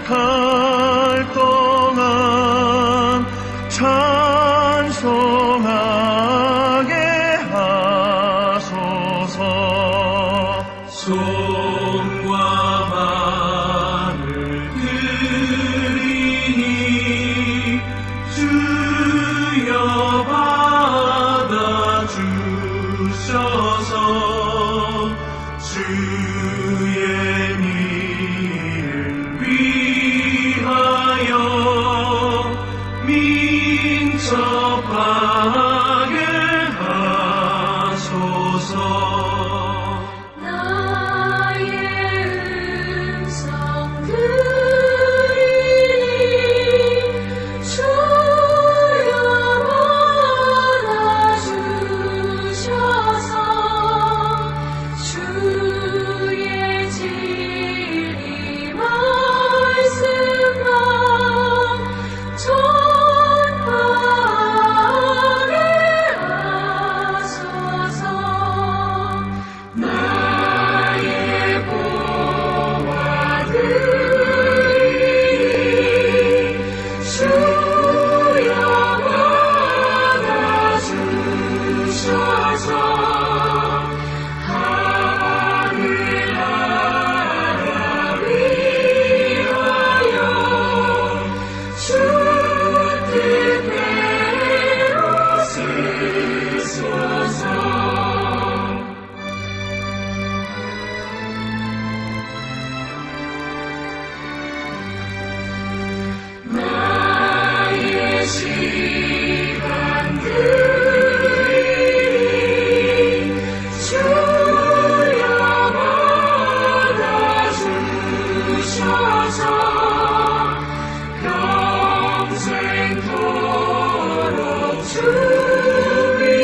갈 동안 찬송하게 하소서. 손과 발을 들이니 주여 받아주셔서 주의 미를 위하여 민첩하게 하소서. 나의 음성 들으니 주여 받아주셔서 주의 진리 말씀만 전하게 하소서. 나의 보화들이 주여 받아주셔서 하늘나라 위하여 주 뜻대로 쓰소서. 나의 시간들이 주여 받아주셔서 평생토록 주 위에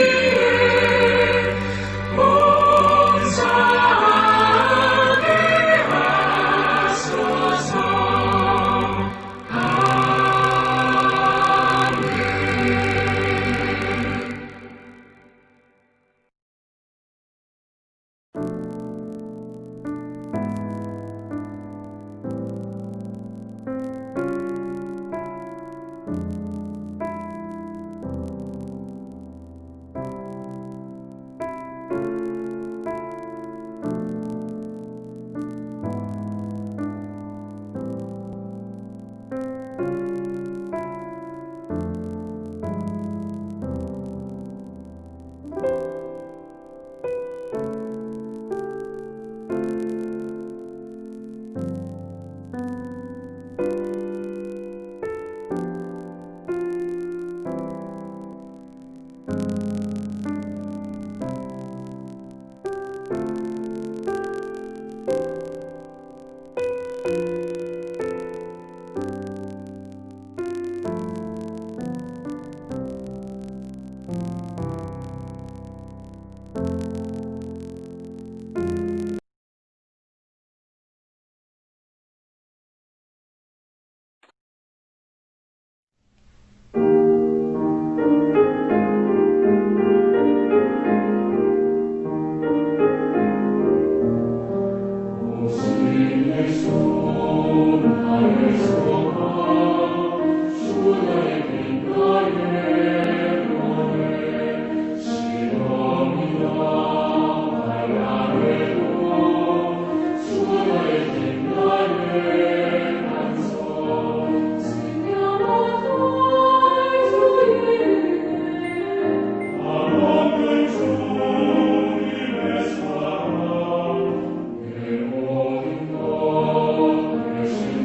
봉사하게 하소서. 내 모든 것 대신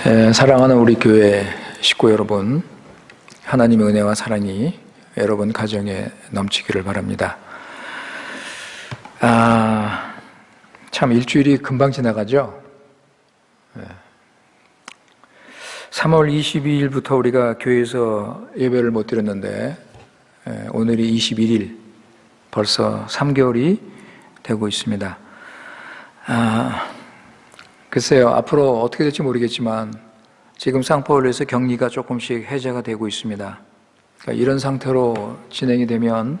사랑하는 우리 교회 식구 여러분, 하나님의 은혜와 사랑이 여러분 가정에 넘치기를 바랍니다. 참 일주일이 금방 지나가죠. 3월 22일부터 우리가 교회에서 예배를 못 드렸는데 오늘이 21일, 벌써 3개월이 되고 있습니다. 글쎄요, 앞으로 어떻게 될지 모르겠지만 지금 상파울에서 격리가 조금씩 해제가 되고 있습니다. 그러니까 이런 상태로 진행이 되면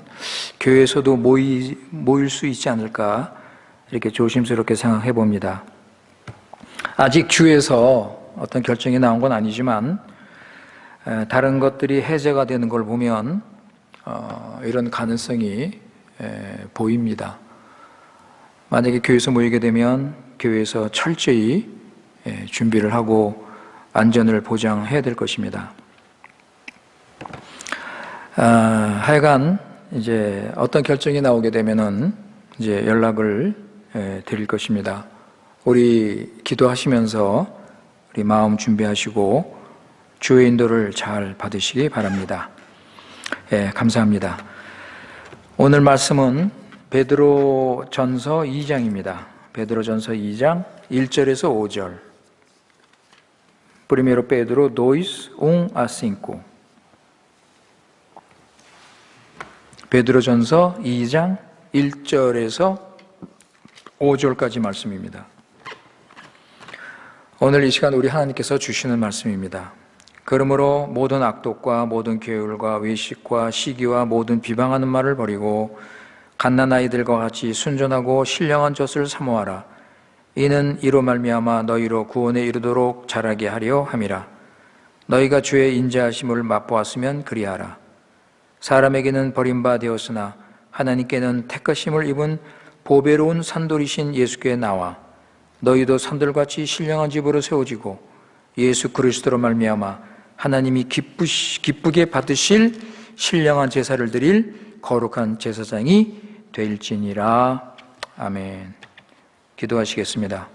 교회에서도 모일 수 있지 않을까 이렇게 조심스럽게 생각해 봅니다. 아직 주에서 어떤 결정이 나온 건 아니지만 다른 것들이 해제가 되는 걸 보면 이런 가능성이 보입니다. 만약에 교회에서 모이게 되면 교회에서 철저히 준비를 하고 안전을 보장해야 될 것입니다. 하여간 이제 어떤 결정이 나오게 되면은 이제 연락을 드릴 것입니다. 우리 기도하시면서 우리 마음 준비하시고 주의 인도를 잘 받으시기 바랍니다. 감사합니다. 오늘 말씀은 베드로전서 2장입니다. 베드로전서 2장 1절에서 5절. Primero Pedro 2, 1 a 5. 베드로전서 2장 1절에서 5절까지 말씀입니다. 오늘 이 시간 우리 하나님께서 주시는 말씀입니다. 그러므로 모든 악독과 모든 계율과 외식과 시기와 모든 비방하는 말을 버리고 갓난아이들과 같이 순전하고 신령한 젖을 사모하라. 이는 이로 말미암아 너희로 구원에 이르도록 자라게 하려 함이라. 너희가 주의 인자하심을 맛보았으면 그리하라. 사람에게는 버림바 되었으나 하나님께는 택하심을 입은 보배로운 산돌이신 예수께 나와 너희도 산돌같이 신령한 집으로 세워지고 예수 그리스도로 말미암아 하나님이 기쁘게 받으실 신령한 제사를 드릴 거룩한 제사장이 될지니라. 아멘. 기도하시겠습니다.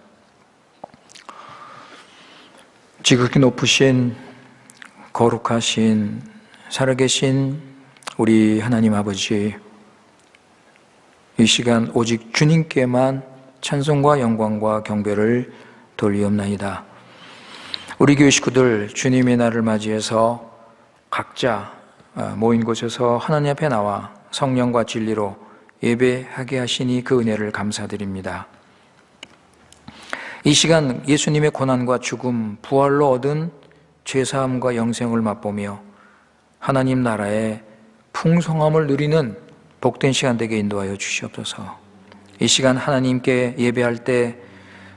지극히 높으신 거룩하신 살아계신 우리 하나님 아버지, 이 시간 오직 주님께만 찬송과 영광과 경배를 돌리옵나이다. 우리 교회 식구들 주님의 날을 맞이해서 각자 모인 곳에서 하나님 앞에 나와 성령과 진리로 예배하게 하시니 그 은혜를 감사드립니다. 이 시간 예수님의 고난과 죽음, 부활로 얻은 죄사함과 영생을 맛보며 하나님 나라의 풍성함을 누리는 복된 시간 되게 인도하여 주시옵소서. 이 시간 하나님께 예배할 때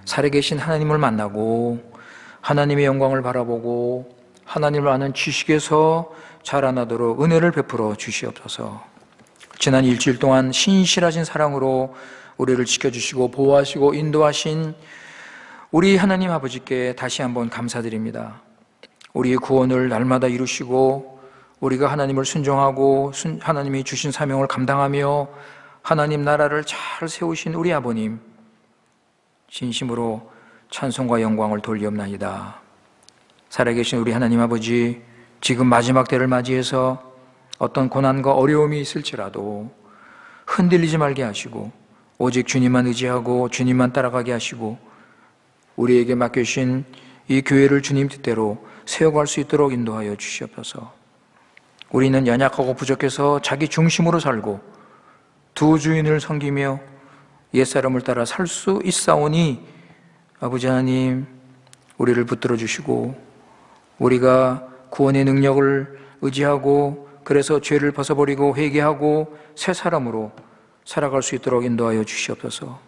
살아계신 하나님을 만나고 하나님의 영광을 바라보고 하나님을 아는 지식에서 자라나도록 은혜를 베풀어 주시옵소서. 지난 일주일 동안 신실하신 사랑으로 우리를 지켜주시고 보호하시고 인도하신 우리 하나님 아버지께 다시 한번 감사드립니다. 우리의 구원을 날마다 이루시고 우리가 하나님을 순종하고 하나님이 주신 사명을 감당하며 하나님 나라를 잘 세우신 우리 아버님, 진심으로 찬송과 영광을 돌리옵나이다. 살아계신 우리 하나님 아버지, 지금 마지막 때를 맞이해서 어떤 고난과 어려움이 있을지라도 흔들리지 말게 하시고 오직 주님만 의지하고 주님만 따라가게 하시고 우리에게 맡겨주신 이 교회를 주님 뜻대로 세워갈 수 있도록 인도하여 주시옵소서. 우리는 연약하고 부족해서 자기 중심으로 살고 두 주인을 섬기며 옛사람을 따라 살 수 있사오니 아버지 하나님, 우리를 붙들어 주시고 우리가 구원의 능력을 의지하고 그래서 죄를 벗어버리고 회개하고 새 사람으로 살아갈 수 있도록 인도하여 주시옵소서.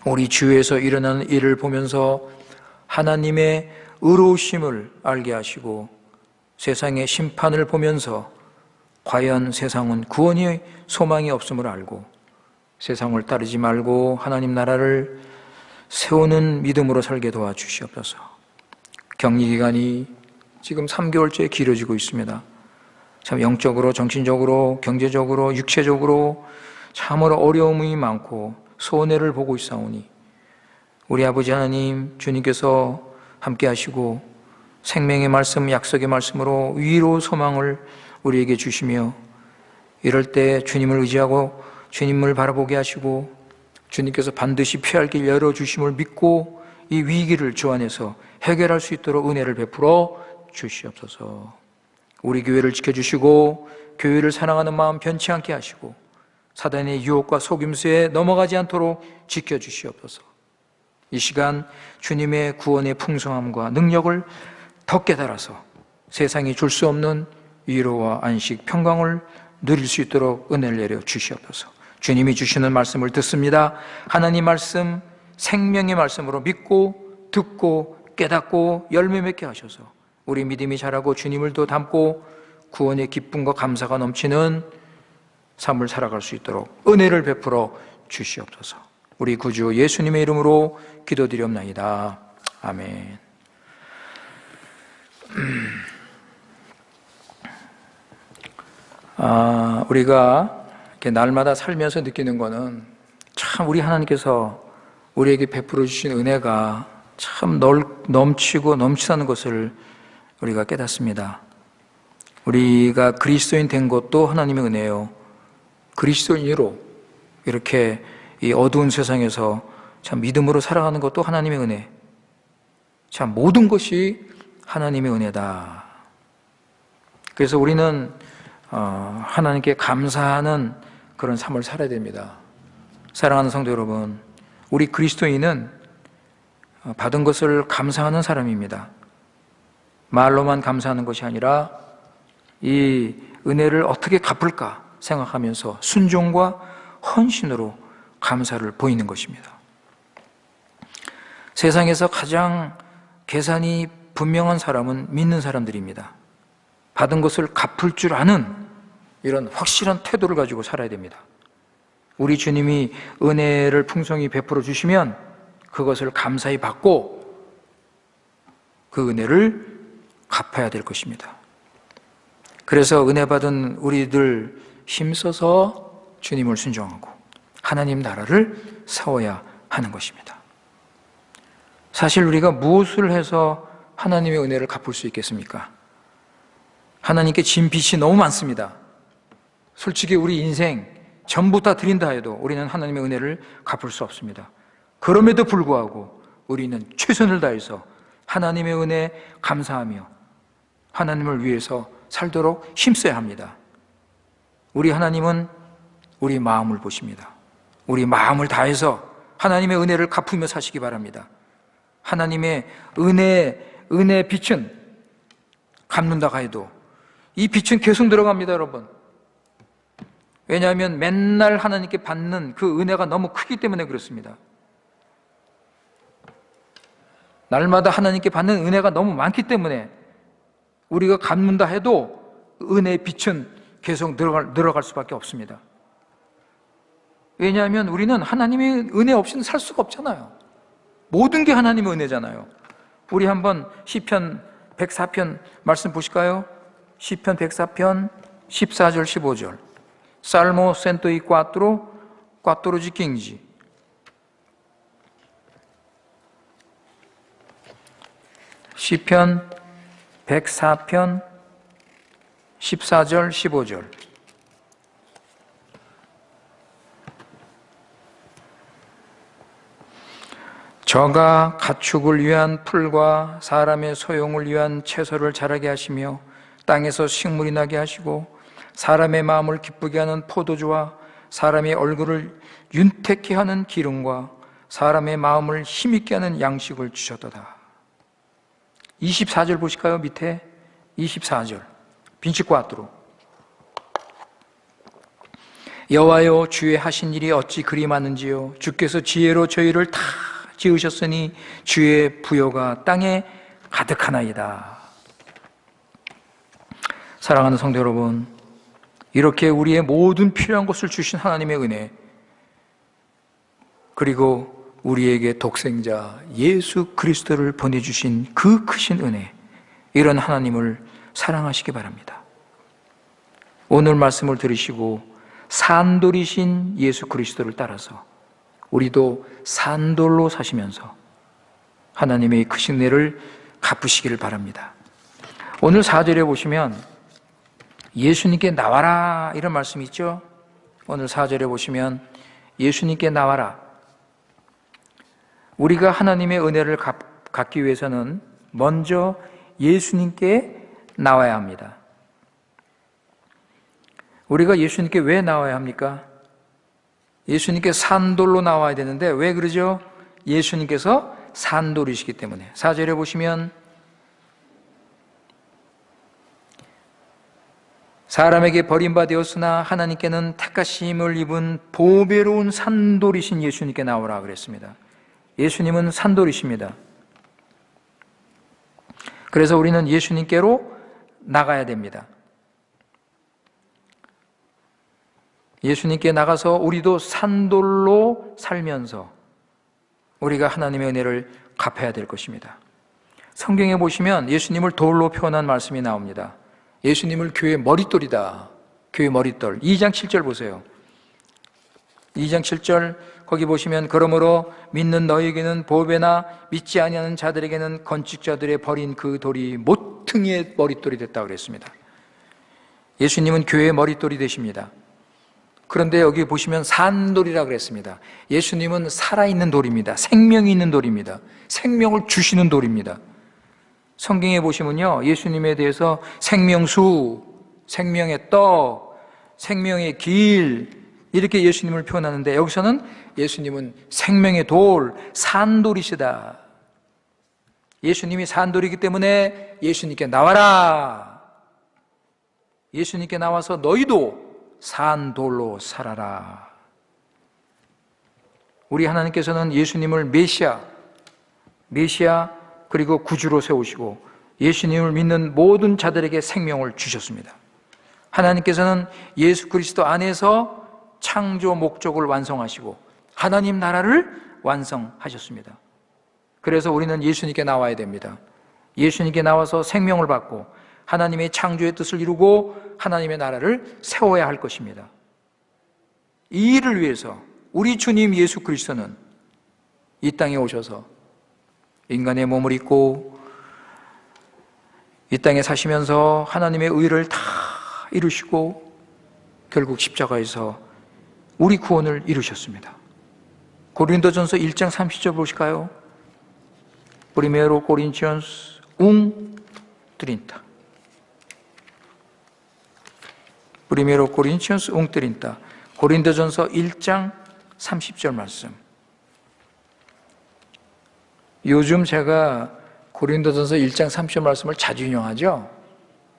우리 주위에서 일어나는 일을 보면서 하나님의 의로우심을 알게 하시고 세상의 심판을 보면서 과연 세상은 구원의 소망이 없음을 알고 세상을 따르지 말고 하나님 나라를 세우는 믿음으로 살게 도와주시옵소서. 격리기간이 지금 3개월째 길어지고 있습니다. 참 영적으로, 정신적으로, 경제적으로, 육체적으로 참으로 어려움이 많고 손해를 보고 있사오니 우리 아버지 하나님, 주님께서 함께 하시고 생명의 말씀, 약속의 말씀으로 위로 소망을 우리에게 주시며 이럴 때 주님을 의지하고 주님을 바라보게 하시고 주님께서 반드시 피할 길 열어주심을 믿고 이 위기를 주 안에서 해결할 수 있도록 은혜를 베풀어 주시옵소서. 우리 교회를 지켜주시고 교회를 사랑하는 마음 변치 않게 하시고 사단의 유혹과 속임수에 넘어가지 않도록 지켜주시옵소서. 이 시간 주님의 구원의 풍성함과 능력을 더 깨달아서 세상이 줄 수 없는 위로와 안식, 평강을 누릴 수 있도록 은혜를 내려 주시옵소서. 주님이 주시는 말씀을 듣습니다. 하나님 말씀, 생명의 말씀으로 믿고 듣고 깨닫고 열매 맺게 하셔서 우리 믿음이 자라고 주님을 더 닮고 구원의 기쁨과 감사가 넘치는 삶을 살아갈 수 있도록 은혜를 베풀어 주시옵소서. 우리 구주 예수님의 이름으로 기도드리옵나이다. 아멘. 우리가 이렇게 날마다 살면서 느끼는 거는 참 우리 하나님께서 우리에게 베풀어 주신 은혜가 참 넘치고 넘치다는 것을 우리가 깨닫습니다. 우리가 그리스도인 된 것도 하나님의 은혜요. 그리스도인으로 이렇게 이 어두운 세상에서 참 믿음으로 살아가는 것도 하나님의 은혜. 참 모든 것이 하나님의 은혜다. 그래서 우리는 하나님께 감사하는 그런 삶을 살아야 됩니다. 사랑하는 성도 여러분, 우리 그리스도인은 받은 것을 감사하는 사람입니다. 말로만 감사하는 것이 아니라 이 은혜를 어떻게 갚을까 생각하면서 순종과 헌신으로 감사를 보이는 것입니다. 세상에서 가장 계산이 분명한 사람은 믿는 사람들입니다. 받은 것을 갚을 줄 아는 이런 확실한 태도를 가지고 살아야 됩니다. 우리 주님이 은혜를 풍성히 베풀어 주시면 그것을 감사히 받고 그 은혜를 갚아야 될 것입니다. 그래서 은혜 받은 우리들 힘써서 주님을 순종하고 하나님 나라를 세워야 하는 것입니다. 사실 우리가 무엇을 해서 하나님의 은혜를 갚을 수 있겠습니까? 하나님께 진 빚이 너무 많습니다. 솔직히 우리 인생 전부 다 드린다 해도 우리는 하나님의 은혜를 갚을 수 없습니다. 그럼에도 불구하고 우리는 최선을 다해서 하나님의 은혜에 감사하며 하나님을 위해서 살도록 힘써야 합니다. 우리 하나님은 우리 마음을 보십니다. 우리 마음을 다해서 하나님의 은혜를 갚으며 사시기 바랍니다. 하나님의 은혜의 빛은 갚는다고 해도 이 빛은 계속 들어갑니다, 여러분. 왜냐하면 맨날 하나님께 받는 그 은혜가 너무 크기 때문에 그렇습니다. 날마다 하나님께 받는 은혜가 너무 많기 때문에 우리가 갚는다 해도 은혜의 빛은 계속 늘어갈 수밖에 없습니다. 왜냐하면 우리는 하나님의 은혜 없이는 살 수가 없잖아요. 모든 게 하나님의 은혜잖아요. 우리 한번 시편 104편 말씀 보실까요? 시편 104편 14절 15절. Salmo 104, 14 시편 104편 14절 15절. 저가 가축을 위한 풀과 사람의 소용을 위한 채소를 자라게 하시며 땅에서 식물이 나게 하시고 사람의 마음을 기쁘게 하는 포도주와 사람의 얼굴을 윤택케 하는 기름과 사람의 마음을 힘있게 하는 양식을 주셨도다. 24절 보실까요? 밑에 24절 빈치과트로 여호와여 주의 하신 일이 어찌 그리 많은지요. 주께서 지혜로 저희를 다 지으셨으니 주의 부요가 땅에 가득하나이다. 사랑하는 성도 여러분, 이렇게 우리의 모든 필요한 것을 주신 하나님의 은혜, 그리고 우리에게 독생자 예수 그리스도를 보내주신 그 크신 은혜, 이런 하나님을 사랑하시기 바랍니다. 오늘 말씀을 들으시고 산돌이신 예수 그리스도를 따라서 우리도 산돌로 사시면서 하나님의 크신 은혜를 갚으시기를 바랍니다. 오늘 4절에 보시면 예수님께 나와라 이런 말씀이 있죠. 오늘 4절에 보시면 예수님께 나와라. 우리가 하나님의 은혜를 갖기 위해서는 먼저 예수님께 나와야 합니다. 우리가 예수님께 왜 나와야 합니까? 예수님께 산돌로 나와야 되는데 왜 그러죠? 예수님께서 산돌이시기 때문에. 4절에 보시면 사람에게 버림받았으나 하나님께는 택하심을 입은 보배로운 산돌이신 예수님께 나오라 그랬습니다. 예수님은 산돌이십니다. 그래서 우리는 예수님께로 나가야 됩니다. 예수님께 나가서 우리도 산돌로 살면서 우리가 하나님의 은혜를 갚아야 될 것입니다. 성경에 보시면 예수님을 돌로 표현한 말씀이 나옵니다. 예수님을 교회 머릿돌이다. 교회 머릿돌. 2장 7절 보세요. 2장 7절 거기 보시면 그러므로 믿는 너희에게는 보배나 믿지 아니하는 자들에게는 건축자들의 버린 그 돌이 모퉁이의 머릿돌이 됐다고 그랬습니다. 예수님은 교회의 머릿돌이 되십니다. 그런데 여기 보시면 산돌이라고 그랬습니다. 예수님은 살아있는 돌입니다. 생명이 있는 돌입니다. 생명을 주시는 돌입니다. 성경에 보시면요, 예수님에 대해서 생명수, 생명의 떡, 생명의 길 이렇게 예수님을 표현하는데 여기서는 예수님은 생명의 돌, 산돌이시다. 예수님이 산돌이기 때문에 예수님께 나와라. 예수님께 나와서 너희도 산돌로 살아라. 우리 하나님께서는 예수님을 메시아 그리고 구주로 세우시고 예수님을 믿는 모든 자들에게 생명을 주셨습니다. 하나님께서는 예수 그리스도 안에서 창조 목적을 완성하시고 하나님 나라를 완성하셨습니다. 그래서 우리는 예수님께 나와야 됩니다. 예수님께 나와서 생명을 받고 하나님의 창조의 뜻을 이루고 하나님의 나라를 세워야 할 것입니다. 이 일을 위해서 우리 주님 예수 그리스도는 이 땅에 오셔서 인간의 몸을 입고 이 땅에 사시면서 하나님의 의를 다 이루시고 결국 십자가에서 우리 구원을 이루셨습니다. 고린도전서 1장 30절 보실까요? Primero Coríntios 1:30. Primero Coríntios 1:30. 고린도전서 1장 30절 말씀. 요즘 제가 고린도전서 1장 30절 말씀을 자주 인용하죠.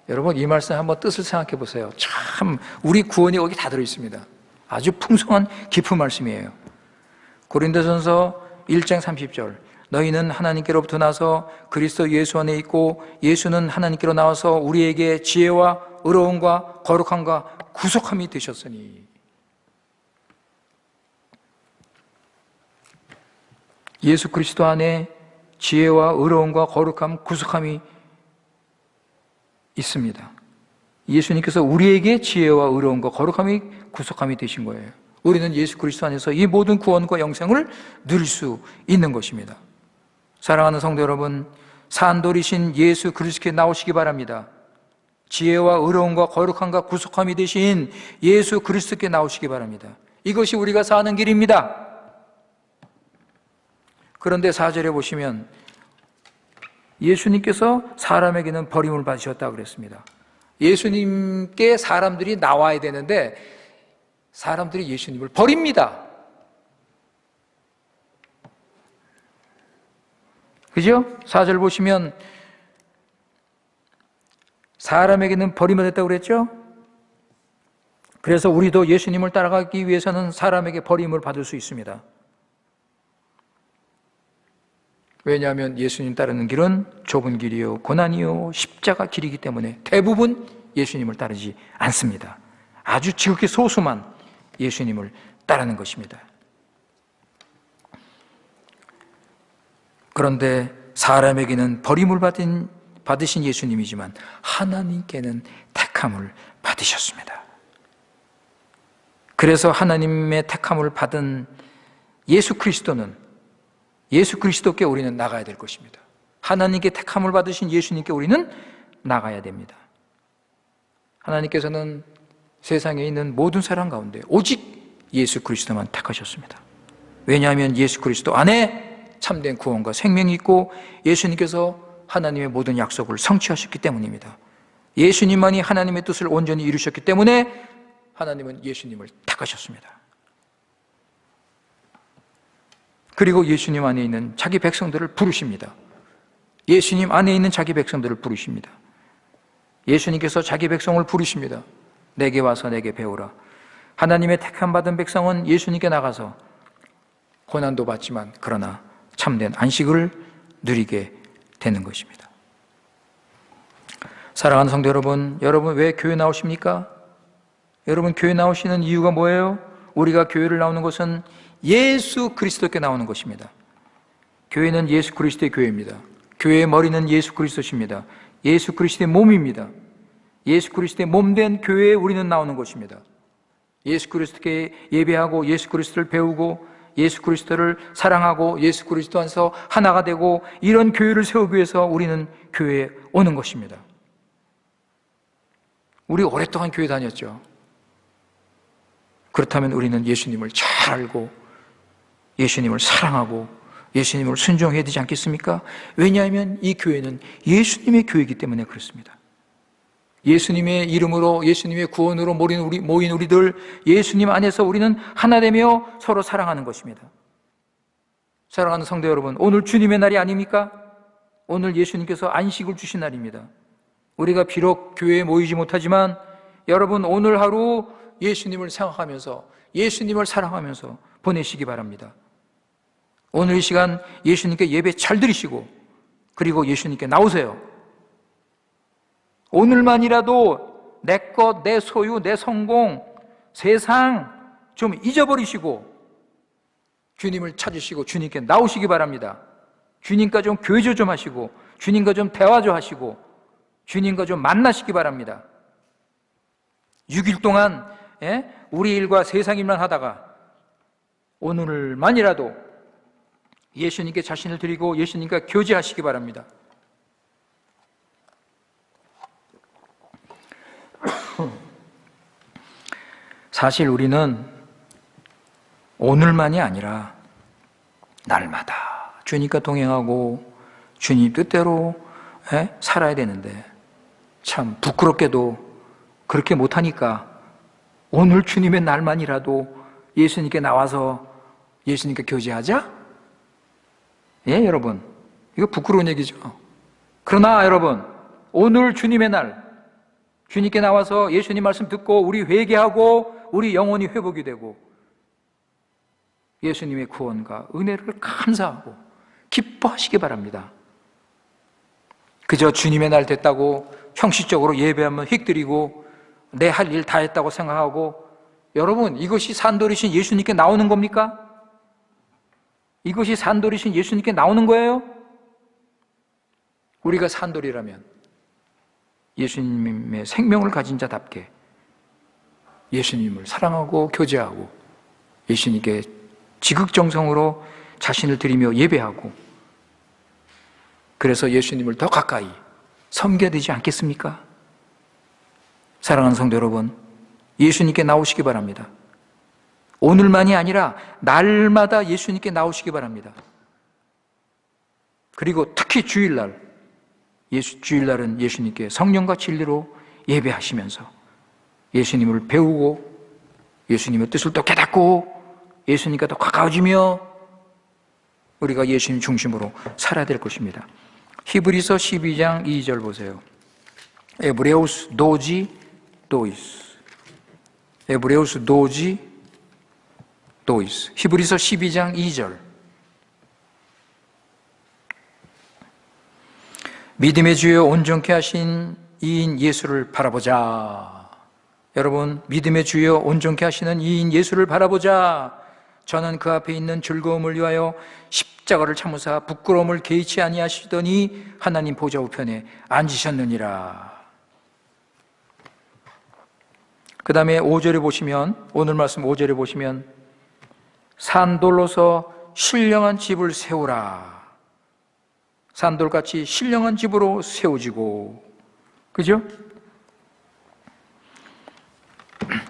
여러분 이 말씀 한번 뜻을 생각해 보세요. 참 우리 구원이 여기 다 들어있습니다. 아주 풍성한 깊은 말씀이에요. 고린도전서 1장 30절 너희는 하나님께로부터 나서 그리스도 예수 안에 있고 예수는 하나님께로 나와서 우리에게 지혜와 의로움과 거룩함과 구속함이 되셨으니. 예수 그리스도 안에 지혜와 의로움과 거룩함, 구속함이 있습니다. 예수님께서 우리에게 지혜와 의로움과 거룩함이 구속함이 되신 거예요. 우리는 예수 그리스도 안에서 이 모든 구원과 영생을 누릴 수 있는 것입니다. 사랑하는 성도 여러분, 산돌이신 예수 그리스도께 나오시기 바랍니다. 지혜와 의로움과 거룩함과 구속함이 되신 예수 그리스도께 나오시기 바랍니다. 이것이 우리가 사는 길입니다. 그런데 4절에 보시면 예수님께서 사람에게는 버림을 받으셨다고 그랬습니다. 예수님께 사람들이 나와야 되는데 사람들이 예수님을 버립니다. 그죠? 4절 보시면 사람에게는 버림받았다고 그랬죠? 그래서 우리도 예수님을 따라가기 위해서는 사람에게 버림을 받을 수 있습니다. 왜냐하면 예수님 따르는 길은 좁은 길이요 고난이요 십자가 길이기 때문에 대부분 예수님을 따르지 않습니다. 아주 지극히 소수만 예수님을 따르는 것입니다. 그런데 사람에게는 버림을 받으신 예수님이지만 하나님께는 택함을 받으셨습니다. 그래서 하나님의 택함을 받은 예수 그리스도는 예수 그리스도께 우리는 나가야 될 것입니다. 하나님께 택함을 받으신 예수님께 우리는 나가야 됩니다. 하나님께서는 세상에 있는 모든 사람 가운데 오직 예수 그리스도만 택하셨습니다. 왜냐하면 예수 그리스도 안에 참된 구원과 생명이 있고 예수님께서 하나님의 모든 약속을 성취하셨기 때문입니다. 예수님만이 하나님의 뜻을 온전히 이루셨기 때문에 하나님은 예수님을 택하셨습니다. 그리고 예수님 안에 있는 자기 백성들을 부르십니다. 예수님 안에 있는 자기 백성들을 부르십니다. 예수님께서 자기 백성을 부르십니다. 내게 와서 내게 배우라. 하나님의 택함 받은 백성은 예수님께 나가서 고난도 받지만 그러나 참된 안식을 누리게 되는 것입니다. 사랑하는 성도 여러분, 여러분 왜 교회 나오십니까? 여러분 교회 나오시는 이유가 뭐예요? 우리가 교회를 나오는 것은 예수 그리스도께 나오는 것입니다. 교회는 예수 그리스도의 교회입니다. 교회의 머리는 예수 그리스도십니다. 예수 그리스도의 몸입니다. 예수 그리스도의 몸된 교회에 우리는 나오는 것입니다. 예수 그리스도께 예배하고 예수 그리스도를 배우고 예수 그리스도를 사랑하고 예수 그리스도 안에서 하나가 되고 이런 교회를 세우기 위해서 우리는 교회에 오는 것입니다. 우리 오랫동안 교회 다녔죠. 그렇다면 우리는 예수님을 잘 알고 예수님을 사랑하고 예수님을 순종해야 되지 않겠습니까? 왜냐하면 이 교회는 예수님의 교회이기 때문에 그렇습니다. 예수님의 이름으로 예수님의 구원으로 모인 우리들, 예수님 안에서 우리는 하나 되며 서로 사랑하는 것입니다. 사랑하는 성도 여러분, 오늘 주님의 날이 아닙니까? 오늘 예수님께서 안식을 주신 날입니다. 우리가 비록 교회에 모이지 못하지만 여러분 오늘 하루 예수님을 생각하면서 예수님을 사랑하면서 보내시기 바랍니다. 오늘 이 시간 예수님께 예배 잘 드리시고 그리고 예수님께 나오세요. 오늘만이라도 내 것, 내 소유, 내 성공, 세상 좀 잊어버리시고 주님을 찾으시고 주님께 나오시기 바랍니다. 주님과 좀 교제 좀 하시고 주님과 좀 대화 좀 하시고 주님과 좀 만나시기 바랍니다. 6일 동안 우리 일과 세상 일만 하다가 오늘만이라도 예수님께 자신을 드리고 예수님과 교제하시기 바랍니다. 사실 우리는 오늘만이 아니라 날마다 주님과 동행하고 주님 뜻대로 살아야 되는데 참 부끄럽게도 그렇게 못하니까 오늘 주님의 날만이라도 예수님께 나와서 예수님께 교제하자? 예, 여러분. 이거 부끄러운 얘기죠. 그러나 여러분, 오늘 주님의 날, 주님께 나와서 예수님 말씀 듣고 우리 회개하고 우리 영혼이 회복이 되고 예수님의 구원과 은혜를 감사하고 기뻐하시기 바랍니다. 그저 주님의 날 됐다고 형식적으로 예배하면 휙드리고 내 할 일 다 했다고 생각하고 여러분 이것이 산돌이신 예수님께 나오는 겁니까? 이것이 산돌이신 예수님께 나오는 거예요? 우리가 산돌이라면 예수님의 생명을 가진 자답게 예수님을 사랑하고 교제하고 예수님께 지극정성으로 자신을 드리며 예배하고 그래서 예수님을 더 가까이 섬겨야 되지 않겠습니까? 사랑하는 성도 여러분, 예수님께 나오시기 바랍니다. 오늘만이 아니라 날마다 예수님께 나오시기 바랍니다. 그리고 특히 주일날, 주일날은 예수님께 성령과 진리로 예배하시면서 예수님을 배우고 예수님의 뜻을 또 깨닫고 예수님과 더 가까워지며 우리가 예수님 중심으로 살아야 될 것입니다. 히브리서 12장 2절 보세요. 에브레우스 도지 도이스. 에브레우스 도지 도이스. 히브리서 12장 2절. 믿음의 주여 온전케 하신 이인 예수를 바라보자. 여러분, 믿음의 주여 온전케 하시는 이인 예수를 바라보자. 저는 그 앞에 있는 즐거움을 위하여 십자가를 참으사 부끄러움을 개의치 아니하시더니 하나님 보좌 우편에 앉으셨느니라. 그 다음에 5절에 보시면, 오늘 말씀 5절에 보시면 산돌로서 신령한 집을 세우라. 산돌같이 신령한 집으로 세워지고, 그죠?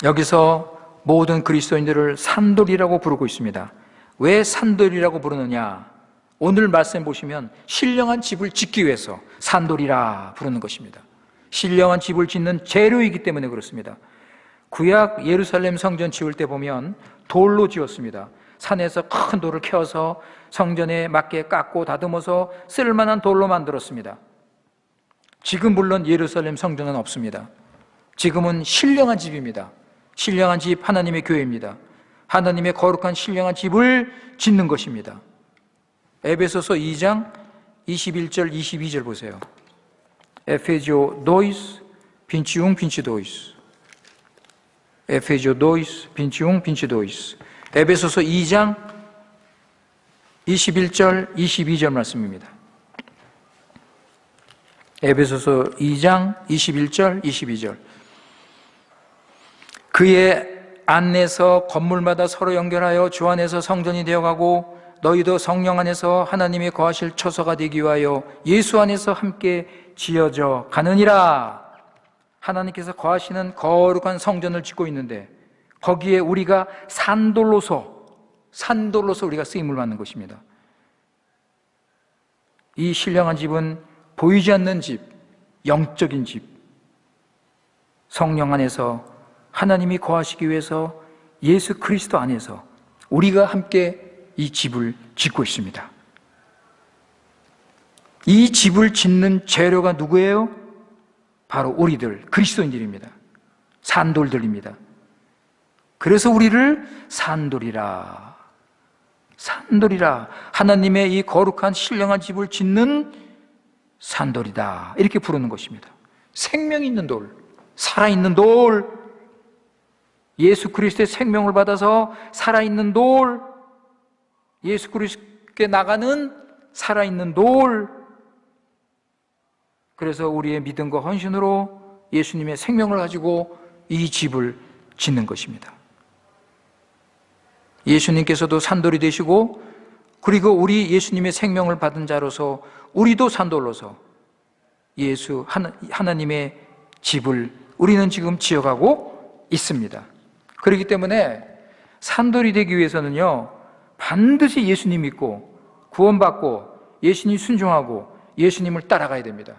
여기서 모든 그리스도인들을 산돌이라고 부르고 있습니다. 왜 산돌이라고 부르느냐? 오늘 말씀 보시면 신령한 집을 짓기 위해서 산돌이라 부르는 것입니다. 신령한 집을 짓는 재료이기 때문에 그렇습니다. 구약 예루살렘 성전 지을 때 보면 돌로 지었습니다. 산에서 큰 돌을 캐어서 성전에 맞게 깎고 다듬어서 쓸만한 돌로 만들었습니다. 지금 물론 예루살렘 성전은 없습니다. 지금은 신령한 집입니다. 신령한 집, 하나님의 교회입니다. 하나님의 거룩한 신령한 집을 짓는 것입니다. 에베소서 2장 21절 22절 보세요. 에페조 도이스 빈치웅 빈치도이스. 에페조 도이스 빈치웅 빈치도이스. 에베소서 2장 21절 22절 말씀입니다. 에베소서 2장 21절 22절. 그의 안에서 건물마다 서로 연결하여 주 안에서 성전이 되어가고 너희도 성령 안에서 하나님이 거하실 처소가 되기 위하여 예수 안에서 함께 지어져 가느니라. 하나님께서 거하시는 거룩한 성전을 짓고 있는데 거기에 우리가 산돌로서 우리가 쓰임을 받는 것입니다. 이 신령한 집은 보이지 않는 집, 영적인 집, 성령 안에서 하나님이 거하시기 위해서 예수 그리스도 안에서 우리가 함께 이 집을 짓고 있습니다. 이 집을 짓는 재료가 누구예요? 바로 우리들 그리스도인들입니다. 산돌들입니다. 그래서 우리를 산돌이라, 하나님의 이 거룩한 신령한 집을 짓는 산돌이다, 이렇게 부르는 것입니다. 생명 있는 돌, 살아있는 돌, 예수 그리스도의 생명을 받아서 살아있는 돌, 예수 그리스도께 나가는 살아있는 돌. 그래서 우리의 믿음과 헌신으로 예수님의 생명을 가지고 이 집을 짓는 것입니다. 예수님께서도 산돌이 되시고, 그리고 우리 예수님의 생명을 받은 자로서 우리도 산돌로서 하나님의 집을 우리는 지금 지어가고 있습니다. 그렇기 때문에 산돌이 되기 위해서는요, 반드시 예수님 믿고 구원받고 예수님 순종하고 예수님을 따라가야 됩니다.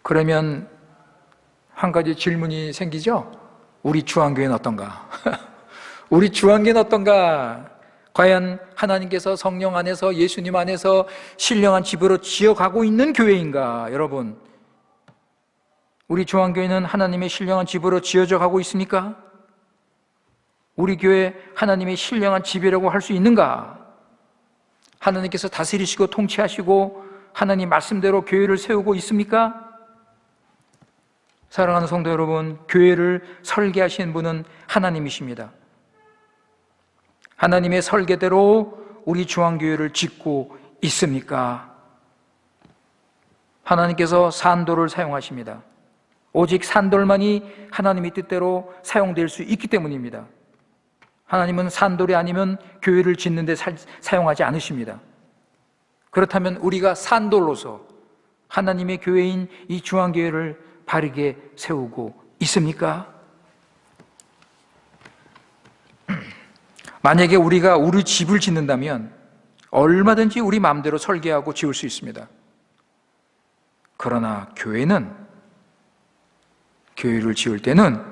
그러면 한 가지 질문이 생기죠? 우리 주한교회는 어떤가? 우리 주한교회는 어떤가? 과연 하나님께서 성령 안에서 예수님 안에서 신령한 집으로 지어가고 있는 교회인가? 여러분, 우리 주한교회는 하나님의 신령한 집으로 지어져 가고 있습니까? 우리 교회 하나님의 신령한 집이라고 할 수 있는가? 하나님께서 다스리시고 통치하시고 하나님 말씀대로 교회를 세우고 있습니까? 사랑하는 성도 여러분, 교회를 설계하신 분은 하나님이십니다. 하나님의 설계대로 우리 중앙교회를 짓고 있습니까? 하나님께서 산돌을 사용하십니다. 오직 산돌만이 하나님의 뜻대로 사용될 수 있기 때문입니다. 하나님은 산돌이 아니면 교회를 짓는 데 사용하지 않으십니다. 그렇다면 우리가 산돌로서 하나님의 교회인 이 중앙교회를 바르게 세우고 있습니까? 만약에 우리가 우리 집을 짓는다면 얼마든지 우리 마음대로 설계하고 지을 수 있습니다. 그러나 교회를 지을 때는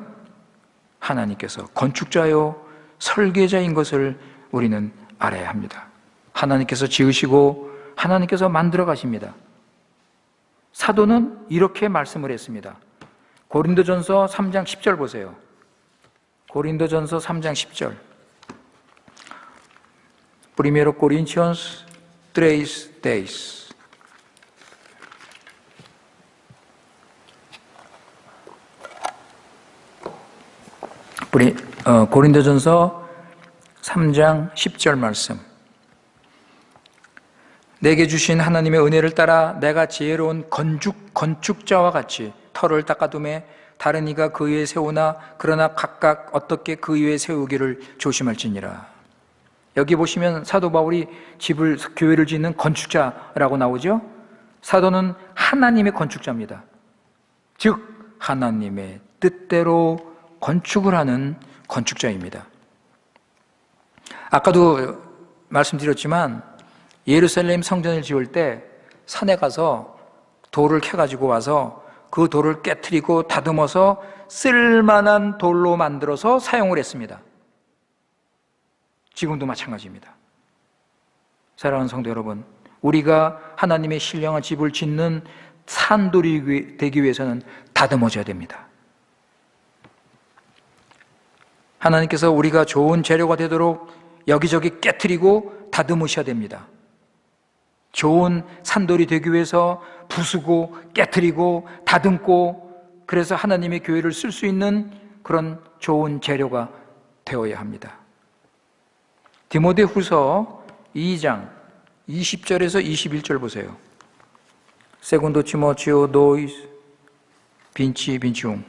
하나님께서 건축자요 설계자인 것을 우리는 알아야 합니다. 하나님께서 지으시고 하나님께서 만들어 가십니다. 사도는 이렇게 말씀을 했습니다. 고린도전서 3장 10절 보세요. 고린도전서 3장 10절. Primero Corintios 3:10. 고린도전서 3장 10절 말씀. 내게 주신 하나님의 은혜를 따라 내가 지혜로운 건축자와 같이 터를 닦아둠에 다른 이가 그 위에 세우나 그러나 각각 어떻게 그 위에 세우기를 조심할지니라. 여기 보시면 사도 바울이 교회를 짓는 건축자라고 나오죠. 사도는 하나님의 건축자입니다. 즉 하나님의 뜻대로 건축을 하는 건축자입니다. 아까도 말씀드렸지만 예루살렘 성전을 지을 때 산에 가서 돌을 캐가지고 와서 그 돌을 깨트리고 다듬어서 쓸만한 돌로 만들어서 사용을 했습니다. 지금도 마찬가지입니다. 사랑하는 성도 여러분, 우리가 하나님의 신령한 집을 짓는 산돌이 되기 위해서는 다듬어져야 됩니다. 하나님께서 우리가 좋은 재료가 되도록 여기저기 깨트리고 다듬으셔야 됩니다. 좋은 산돌이 되기 위해서 부수고 깨트리고 다듬고, 그래서 하나님의 교회를 쓸 수 있는 그런 좋은 재료가 되어야 합니다. 디모데후서 2장 20절에서 21절 보세요. Secondo Timoteo 2, 21.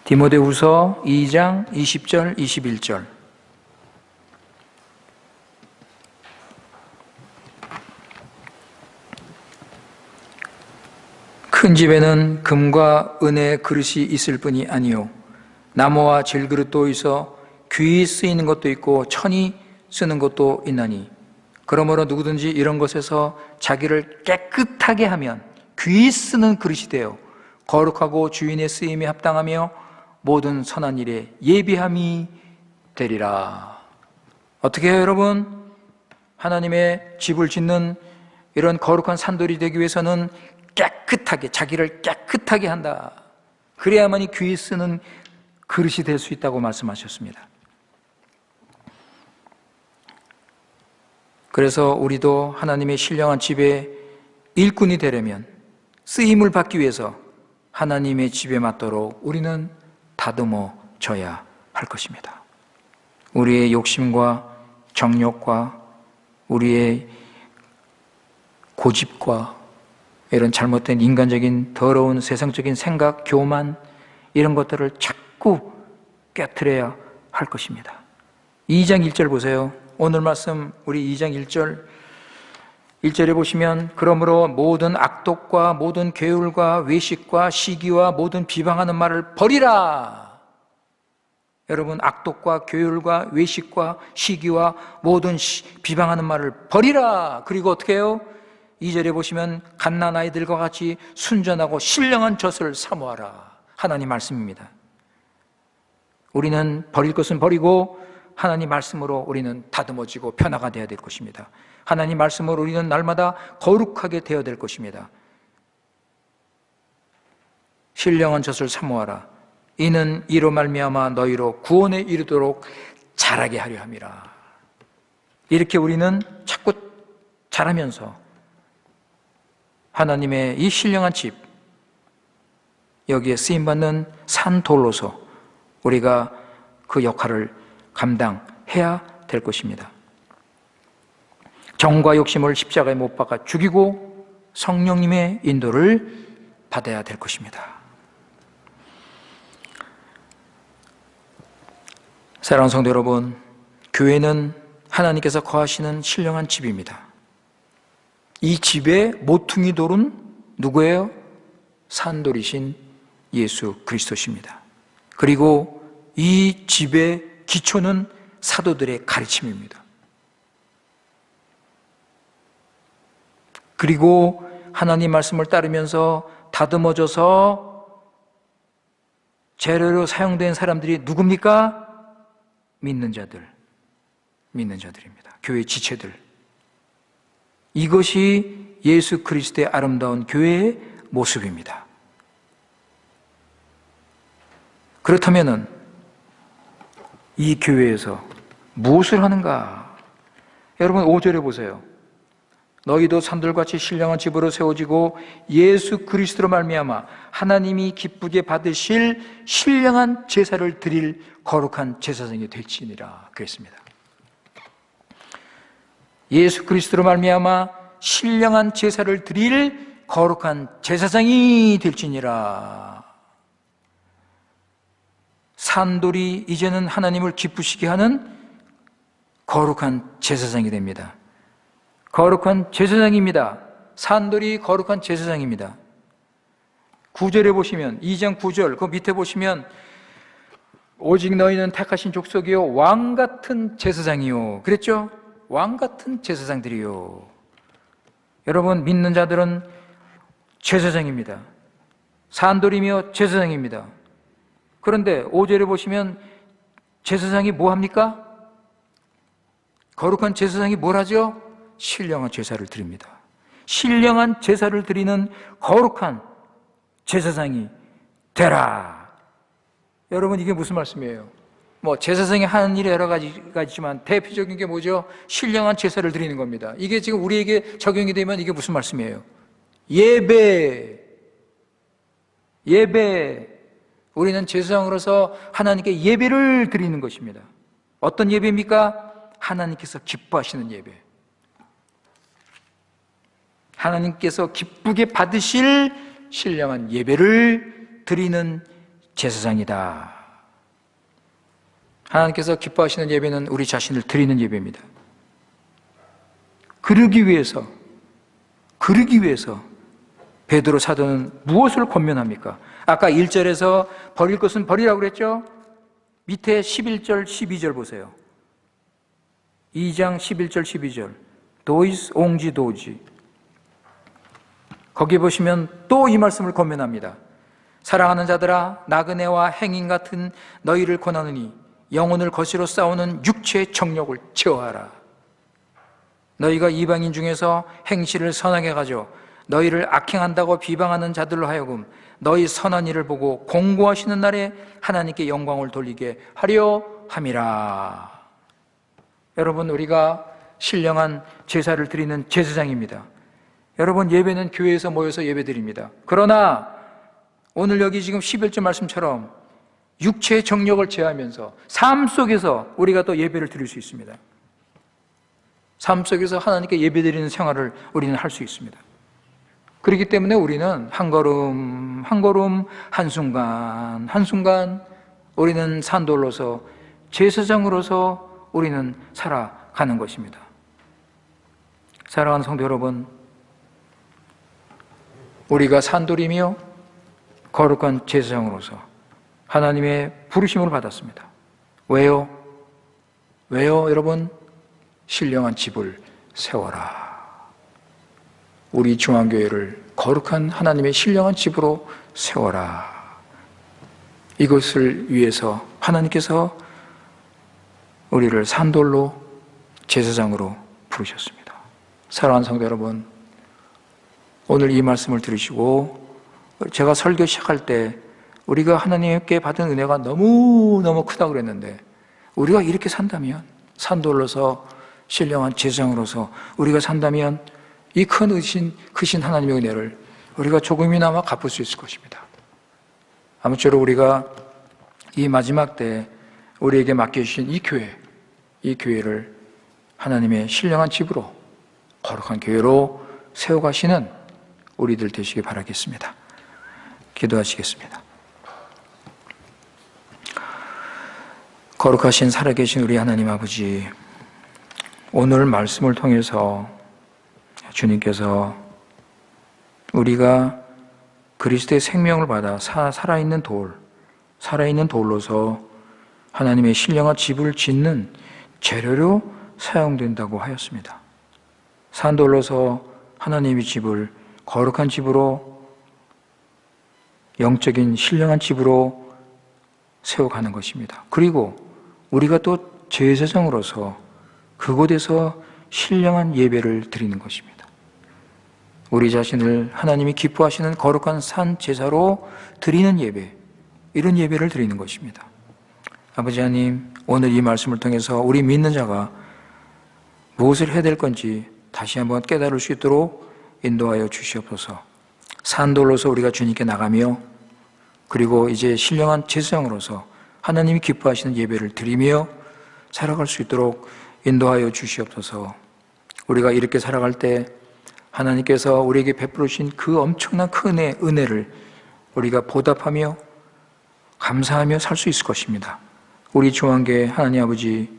디모데후서 2장 20절 21절. 큰 집에는 금과 은의 그릇이 있을 뿐이 아니요 나무와 질그릇도 있어 귀히 쓰이는 것도 있고 천이 쓰는 것도 있나니, 그러므로 누구든지 이런 것에서 자기를 깨끗하게 하면 귀히 쓰는 그릇이 되어 거룩하고 주인의 쓰임에 합당하며 모든 선한 일에 예비함이 되리라. 어떻게 해요, 여러분? 하나님의 집을 짓는 이런 거룩한 산돌이 되기 위해서는 깨끗하게, 자기를 깨끗하게 한다. 그래야만이 귀히 쓰는 그릇이 될 수 있다고 말씀하셨습니다. 그래서 우리도 하나님의 신령한 집의 일꾼이 되려면, 쓰임을 받기 위해서 하나님의 집에 맞도록 우리는 다듬어져야 할 것입니다. 우리의 욕심과 정욕과 우리의 고집과 이런 잘못된 인간적인 더러운 세상적인 생각, 교만, 이런 것들을 자꾸 깨트려야 할 것입니다. 2장 1절 보세요. 오늘 말씀 우리 2장 1절에 보시면, 그러므로 모든 악독과 모든 괴울과 외식과 시기와 모든 비방하는 말을 버리라. 여러분, 악독과 괴울과 외식과 시기와 모든 비방하는 말을 버리라. 그리고 어떻게 해요? 2절에 보시면 갓난아이들과 같이 순전하고 신령한 젖을 사모하라. 하나님 말씀입니다. 우리는 버릴 것은 버리고 하나님 말씀으로 우리는 다듬어지고 변화가 되어야 될 것입니다. 하나님 말씀으로 우리는 날마다 거룩하게 되어야 될 것입니다. 신령한 젖을 사모하라. 이는 이로 말미암아 너희로 구원에 이르도록 자라게 하려 함이라. 이렇게 우리는 자꾸 자라면서 하나님의 이 신령한 집, 여기에 쓰임받는 산돌로서 우리가 그 역할을 감당해야 될 것입니다. 정과 욕심을 십자가에 못 박아 죽이고 성령님의 인도를 받아야 될 것입니다. 사랑하는 성도 여러분, 교회는 하나님께서 거하시는 신령한 집입니다. 이 집의 모퉁이 돌은 누구예요? 산돌이신 예수 그리스도십니다. 그리고 이 집의 기초는 사도들의 가르침입니다. 그리고 하나님 말씀을 따르면서 다듬어져서 재료로 사용된 사람들이 누굽니까? 믿는 자들입니다. 교회 지체들. 이것이 예수 그리스도의 아름다운 교회의 모습입니다. 그렇다면 이 교회에서 무엇을 하는가? 여러분 5절에 보세요. 너희도 산돌같이 신령한 집으로 세워지고 예수 그리스도로 말미암아 하나님이 기쁘게 받으실 신령한 제사를 드릴 거룩한 제사장이 될지니라 그랬습니다. 예수 그리스도로 말미암아 신령한 제사를 드릴 거룩한 제사장이 될지니라. 산돌이 이제는 하나님을 기쁘시게 하는 거룩한 제사장이 됩니다. 거룩한 제사장입니다. 산돌이 거룩한 제사장입니다. 9절에 보시면 2장 9절 그 밑에 보시면 오직 너희는 택하신 족속이요 왕같은 제사장이요 그랬죠? 왕같은 제사장들이요. 여러분 믿는 자들은 제사장입니다. 산돌이며 제사장입니다. 그런데 5절에 보시면 제사장이 뭐 합니까? 거룩한 제사장이 뭘 하죠? 신령한 제사를 드립니다. 신령한 제사를 드리는 거룩한 제사장이 되라. 여러분 이게 무슨 말씀이에요? 뭐 제사장이 하는 일이 여러 가지가 있지만 대표적인 게 뭐죠? 신령한 제사를 드리는 겁니다. 이게 지금 우리에게 적용이 되면 이게 무슨 말씀이에요? 예배. 우리는 제사장으로서 하나님께 예배를 드리는 것입니다. 어떤 예배입니까? 하나님께서 기뻐하시는 예배. 하나님께서 기쁘게 받으실 신령한 예배를 드리는 제사장이다. 하나님께서 기뻐하시는 예배는 우리 자신을 드리는 예배입니다. 그러기 위해서 베드로 사도는 무엇을 권면합니까? 아까 1절에서 버릴 것은 버리라고 그랬죠? 밑에 11절, 12절 보세요. 2장 11절, 12절 도이스 옹지 도지 거기 보시면 또 이 말씀을 권면합니다. 사랑하는 자들아 나그네와 행인 같은 너희를 권하느니 영혼을 거시로 싸우는 육체의 정욕을 제어하라. 너희가 이방인 중에서 행실을 선하게 가져 너희를 악행한다고 비방하는 자들로 하여금 너희 선한 일을 보고 공고하시는 날에 하나님께 영광을 돌리게 하려 함이라. 여러분 우리가 신령한 제사를 드리는 제사장입니다. 여러분 예배는 교회에서 모여서 예배드립니다. 그러나 오늘 여기 지금 11절 말씀처럼 육체의 정욕을 제하면서 삶 속에서 우리가 또 예배를 드릴 수 있습니다. 삶 속에서 하나님께 예배드리는 생활을 우리는 할 수 있습니다. 그렇기 때문에 우리는 한 걸음 한 걸음 한순간 한순간 우리는 산돌로서 제사장으로서 우리는 살아가는 것입니다. 사랑하는 성도 여러분, 우리가 산돌이며 거룩한 제사장으로서 하나님의 부르심을 받았습니다. 왜요? 여러분? 신령한 집을 세워라. 우리 중앙교회를 거룩한 하나님의 신령한 집으로 세워라. 이것을 위해서 하나님께서 우리를 산돌로 제사장으로 부르셨습니다. 사랑하는 성도 여러분, 오늘 이 말씀을 들으시고 제가 설교 시작할 때 우리가 하나님께 받은 은혜가 너무너무 크다고 그랬는데 우리가 이렇게 산다면 산돌로서 신령한 제사장으로서 우리가 산다면 이 크신 하나님의 은혜를 우리가 조금이나마 갚을 수 있을 것입니다. 아무쪼록 우리가 이 마지막 때 우리에게 맡겨주신 이 교회를 하나님의 신령한 집으로 거룩한 교회로 세워가시는 우리들 되시기 바라겠습니다. 기도하시겠습니다. 거룩하신 살아계신 우리 하나님 아버지, 오늘 말씀을 통해서 주님께서 우리가 그리스도의 생명을 받아 살아있는 돌로서 하나님의 신령한 집을 짓는 재료로 사용된다고 하였습니다. 산돌로서 하나님의 집을 거룩한 집으로, 영적인 신령한 집으로 세워가는 것입니다. 그리고 우리가 또 제사장으로서 그곳에서 신령한 예배를 드리는 것입니다. 우리 자신을 하나님이 기뻐하시는 거룩한 산 제사로 드리는 예배, 이런 예배를 드리는 것입니다. 아버지 하나님, 오늘 이 말씀을 통해서 우리 믿는 자가 무엇을 해야 될 건지 다시 한번 깨달을 수 있도록 인도하여 주시옵소서. 산돌로서 우리가 주님께 나가며, 그리고 이제 신령한 제사장으로서 하나님이 기뻐하시는 예배를 드리며 살아갈 수 있도록 인도하여 주시옵소서. 우리가 이렇게 살아갈 때 하나님께서 우리에게 베풀으신 그 엄청난 큰 은혜를 우리가 보답하며 감사하며 살 수 있을 것입니다. 우리 중앙계 하나님 아버지,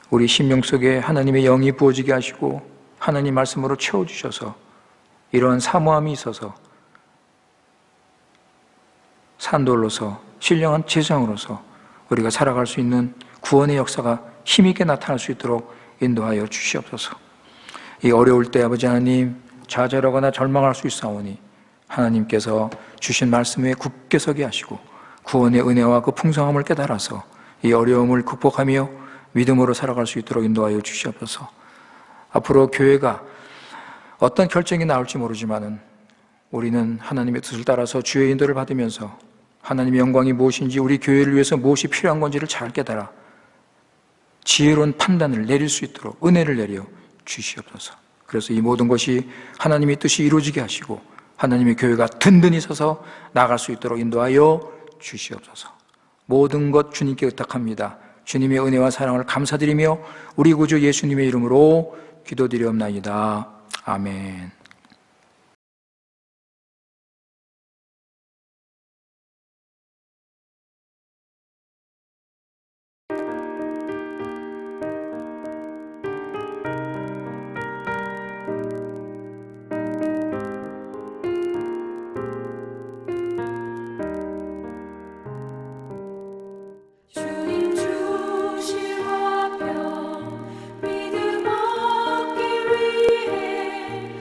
우리 심령 속에 하나님의 영이 부어지게 하시고 하나님 말씀으로 채워주셔서 이러한 사모함이 있어서 산돌로서 신령한 제사장으로서 우리가 살아갈 수 있는 구원의 역사가 힘있게 나타날 수 있도록 인도하여 주시옵소서. 이 어려울 때 아버지 하나님, 좌절하거나 절망할 수 있사오니 하나님께서 주신 말씀에 굳게 서게 하시고 구원의 은혜와 그 풍성함을 깨달아서 이 어려움을 극복하며 믿음으로 살아갈 수 있도록 인도하여 주시옵소서. 앞으로 교회가 어떤 결정이 나올지 모르지만은 우리는 하나님의 뜻을 따라서 주의 인도를 받으면서 하나님의 영광이 무엇인지, 우리 교회를 위해서 무엇이 필요한 건지를 잘 깨달아 지혜로운 판단을 내릴 수 있도록 은혜를 내려 주시옵소서. 그래서 이 모든 것이 하나님의 뜻이 이루어지게 하시고 하나님의 교회가 든든히 서서 나갈 수 있도록 인도하여 주시옵소서. 모든 것 주님께 의탁합니다. 주님의 은혜와 사랑을 감사드리며 우리 구주 예수님의 이름으로 기도드리옵나이다. 아멘. 주님 주신 화평 믿음 얻기 위해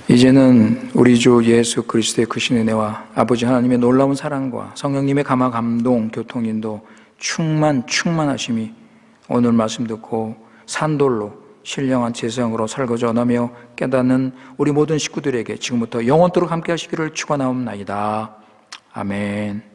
이제는 우리 주 예수 그리스도의 크신 은혜와 아버지 하나님의 놀라운 사랑과 성령님의 감화 감동 교통인도 충만하심이 오늘 말씀 듣고 산돌로 신령한 재성으로 살고 전하며 깨닫는 우리 모든 식구들에게 지금부터 영원토록 함께 하시기를 축원하옵나이다. 아멘.